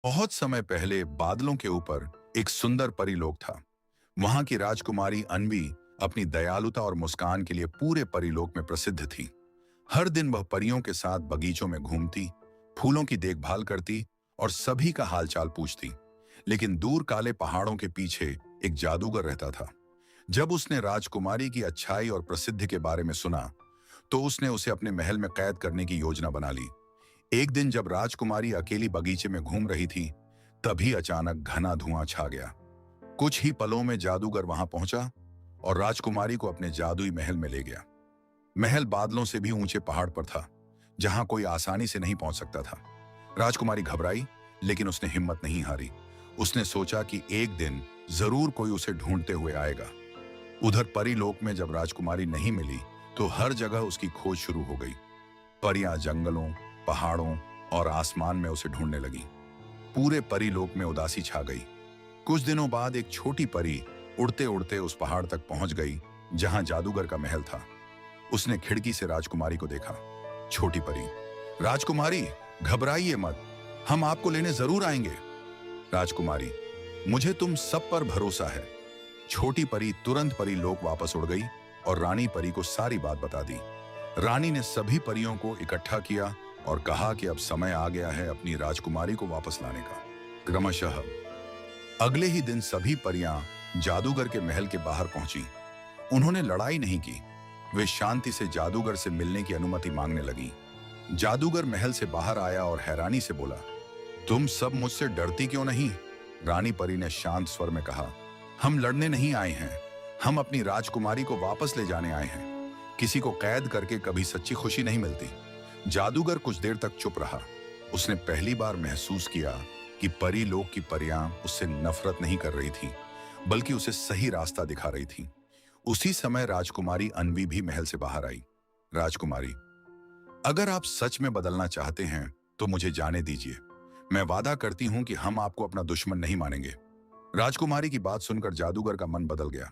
बहुत समय पहले बादलों के ऊपर एक सुंदर परीलोक था। वहां की राजकुमारी अन्वी अपनी दयालुता और मुस्कान के लिए पूरे परीलोक में प्रसिद्ध थी। हर दिन वह परियों के साथ बगीचों में घूमती, फूलों की देखभाल करती और सभी का हालचाल पूछती। लेकिन दूर काले पहाड़ों के पीछे एक जादूगर रहता था। जब उसने राजकुमारी की अच्छाई और प्रसिद्धि के बारे में सुना, तो उसने उसे अपने महल में कैद करने की योजना बना ली। एक दिन जब राजकुमारी अकेली बगीचे में घूम रही थी, तभी अचानक घना धुआं छा गया। कुछ ही पलों में जादूगर वहां पहुंचा और राजकुमारी को अपने जादुई महल में ले गया। महल बादलों से भी ऊंचे पहाड़ पर था, जहां कोई आसानी से नहीं पहुंच सकता था। राजकुमारी घबराई, लेकिन उसने हिम्मत नहीं हारी। उसने सोचा कि एक दिन जरूर कोई उसे ढूंढते हुए आएगा। उधर परीलोक में जब राजकुमारी नहीं मिली, तो हर जगह उसकी खोज शुरू हो गई। परियां जंगलों, पहाड़ों और आसमान में उसे ढूंढने लगी। पूरे परीलोक में उदासी छा गई। कुछ दिनों बाद एक छोटी परी उड़ते उड़ते उस पहाड़ तक पहुंच गई, जहां जादूगर का महल था। उसने खिड़की से राजकुमारी को देखा। छोटी परी, राजकुमारी, घबराइए मत, हम आपको लेने जरूर आएंगे। राजकुमारी, मुझे तुम सब पर भरोसा है। छोटी परी तुरंत परीलोक वापस उड़ गई और रानी परी को सारी बात बता दी। रानी ने सभी परियों को इकट्ठा किया और कहा कि अब समय आ गया है अपनी राजकुमारी को वापस लाने का। क्रमशः अगले ही दिन सभी परियां जादूगर के महल के बाहर पहुंची। उन्होंने लड़ाई नहीं की। वे शांति से जादूगर से मिलने की अनुमति मांगने लगी। जादूगर महल से बाहर आया और हैरानी से बोला, तुम सब मुझसे डरती क्यों नहीं? रानी परी ने शांत स्वर में कहा, हम लड़ने नहीं आए हैं, हम अपनी राजकुमारी को वापस ले जाने आए हैं। किसी को कैद करके कभी सच्ची खुशी नहीं मिलती। जादूगर कुछ देर तक चुप रहा। उसने पहली बार महसूस किया कि परी लोक की परियां उससे नफरत नहीं कर रही थी, बल्कि उसे सही रास्ता दिखा रही थी। उसी समय राजकुमारी अन्वी भी महल से बाहर आई। राजकुमारी, अगर आप सच में बदलना चाहते हैं तो मुझे जाने दीजिए। मैं वादा करती हूं कि हम आपको अपना दुश्मन नहीं मानेंगे। राजकुमारी की बात सुनकर जादूगर का मन बदल गया।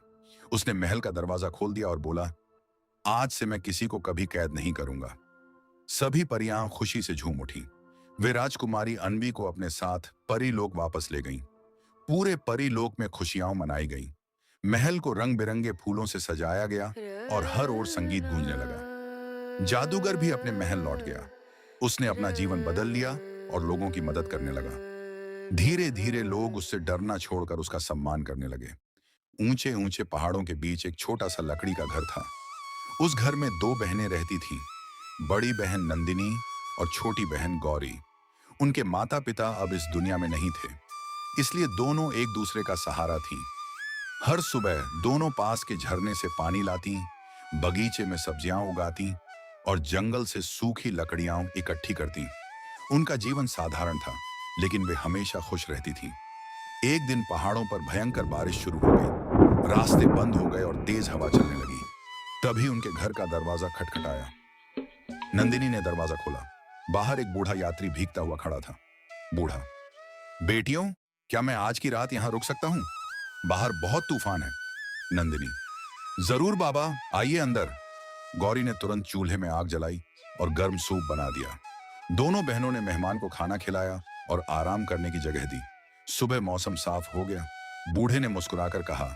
उसने महल का दरवाजा खोल दिया और बोला, आज से मैं किसी को कभी कैद नहीं करूंगा। सभी परियां खुशी से झूम उठी। वे राजकुमारी अन्वी को अपने साथ परीलोक वापस ले गईं। पूरे परीलोक में खुशियां मनाई गईं। महल को रंग बिरंगे फूलों से सजाया गया और हर ओर संगीत गूंजने लगा। जादूगर भी अपने महल लौट गया। उसने अपना जीवन बदल लिया और लोगों की मदद करने लगा। धीरे धीरे लोग उससे डरना छोड़कर उसका सम्मान करने लगे। ऊंचे ऊंचे पहाड़ों के बीच एक छोटा सा लकड़ी का घर था। उस घर में दो बहनें रहती थीं, बड़ी बहन नंदिनी और छोटी बहन गौरी। उनके माता पिता अब इस दुनिया में नहीं थे, इसलिए दोनों एक दूसरे का सहारा थीं। हर सुबह दोनों पास के झरने से पानी लाती, बगीचे में सब्जियां उगाती और जंगल से सूखी लकड़ियां इकट्ठी करती। उनका जीवन साधारण था, लेकिन वे हमेशा खुश रहती थीं। एक दिन पहाड़ों पर भयंकर बारिश शुरू हो गई। रास्ते बंद हो गए और तेज हवा चलने लगी। तभी उनके घर का दरवाजा खटखटाया। नंदिनी ने दरवाजा खोला। बाहर एक बूढ़ा यात्री भीगता हुआ खड़ा था। बूढ़ा, बेटियों, क्या मैं आज की रात यहां रुक सकता हूं? बाहर बहुत तूफान है। नंदिनी, जरूर बाबा, आइए अंदर। गौरी ने तुरंत चूल्हे में आग जलाई और गर्म सूप बना दिया। दोनों बहनों ने मेहमान को खाना खिलाया और आराम करने की जगह दी। सुबह मौसम साफ हो गया। बूढ़े ने मुस्कुराकर कहा,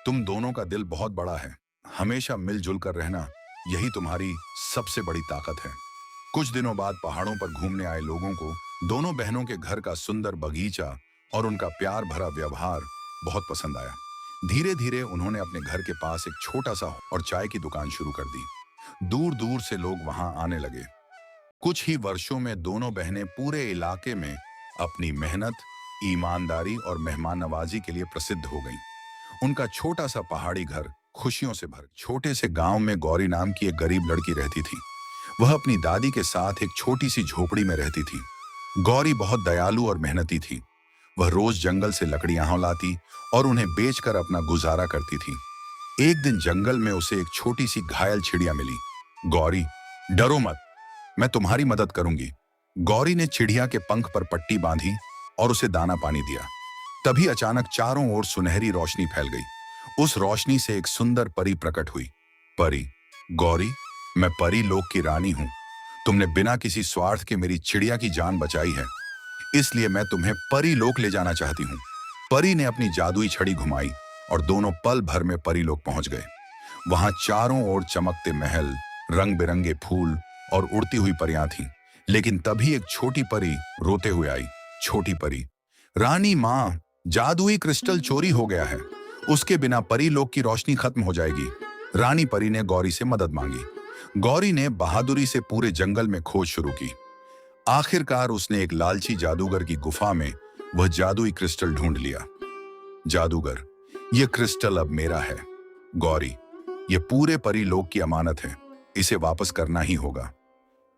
तुम दोनों का दिल बहुत बड़ा है। हमेशा मिलजुल कर रहना, यही तुम्हारी सबसे बड़ी ताकत है। कुछ दिनों बाद पहाड़ों पर घूमने आए लोगों को दोनों बहनों के घर का सुंदर बगीचा और उनका प्यार भरा व्यवहार बहुत पसंद आया। धीरे धीरे उन्होंने अपने घर के पास एक छोटा सा और चाय की दुकान शुरू कर दी। दूर दूर से लोग वहां आने लगे। कुछ ही वर्षों में दोनों बहनें पूरे इलाके में अपनी मेहनत, ईमानदारी और मेहमान नवाजी के लिए प्रसिद्ध हो गईं। उनका छोटा सा पहाड़ी घर खुशियों से भर। छोटे से गांव में गौरी नाम की एक गरीब लड़की रहती थी। वह अपनी दादी के साथ एक छोटी सी झोपड़ी में रहती थी। गौरी बहुत दयालु और मेहनती थी। वह रोज जंगल से लकड़ियां लाती और उन्हें बेचकर अपना गुजारा करती थी। एक दिन जंगल में उसे एक छोटी सी घायल चिड़िया मिली। गौरी, डरो मत, मैं तुम्हारी मदद करूंगी। गौरी ने चिड़िया के पंख पर पट्टी बांधी और उसे दाना पानी दिया। तभी अचानक चारों ओर सुनहरी रोशनी फैल गई। उस रोशनी से एक सुंदर परी प्रकट हुई। परी, गौरी, मैं परी लोक की रानी हूं। तुमने बिना किसी स्वार्थ के मेरी चिड़िया की जान बचाई है, इसलिए मैं तुम्हें परी लोक ले जाना चाहती हूँ। परी ने अपनी जादुई छड़ी घुमाई और दोनों पल भर में परी लोक पहुंच गए। वहां चारों ओर चमकते महल, रंग बिरंगे फूल और उड़ती हुई परियां थीं। लेकिन तभी एक छोटी परी रोते हुए आई। छोटी परी, रानी माँ, जादुई क्रिस्टल चोरी हो गया है। उसके बिना परी लोक की रोशनी खत्म हो जाएगी। रानी परी ने गौरी से मदद मांगी। गौरी ने बहादुरी से पूरे जंगल में खोज शुरू की। आखिरकार उसने एक लालची जादूगर की गुफा में वह जादुई क्रिस्टल ढूंढ लिया। जादूगर, यह क्रिस्टल अब मेरा है। गौरी, यह पूरे परी लोक की अमानत है, इसे वापस करना ही होगा।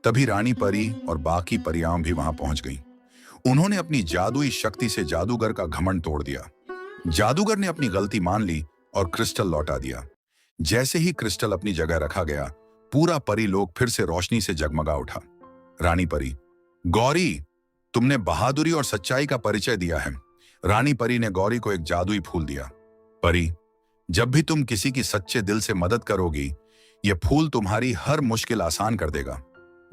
तभी रानी परी और बाकी परियां भी वहां पहुंच गईं। उन्होंने अपनी जादुई शक्ति से जादूगर का घमंड तोड़ दिया। जादूगर ने अपनी गलती मान ली और क्रिस्टल लौटा दिया। जैसे ही क्रिस्टल अपनी जगह रखा गया, पूरा परी लोक फिर से रोशनी से जगमगा उठा। रानी परी, गौरी, तुमने बहादुरी और सच्चाई का परिचय दिया है। रानी परी ने गौरी को एक जादुई फूल दिया। परी, जब भी तुम किसी की सच्चे दिल से मदद करोगी, यह फूल तुम्हारी हर मुश्किल आसान कर देगा।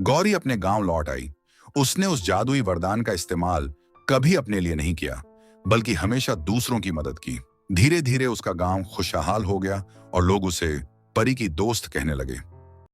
गौरी अपने गांव लौट आई। उसने उस जादुई वरदान का इस्तेमाल कभी अपने लिए नहीं किया, बल्कि हमेशा दूसरों की मदद की। धीरे धीरे उसका गांव खुशहाल हो गया और लोग उसे परी की दोस्त कहने लगे।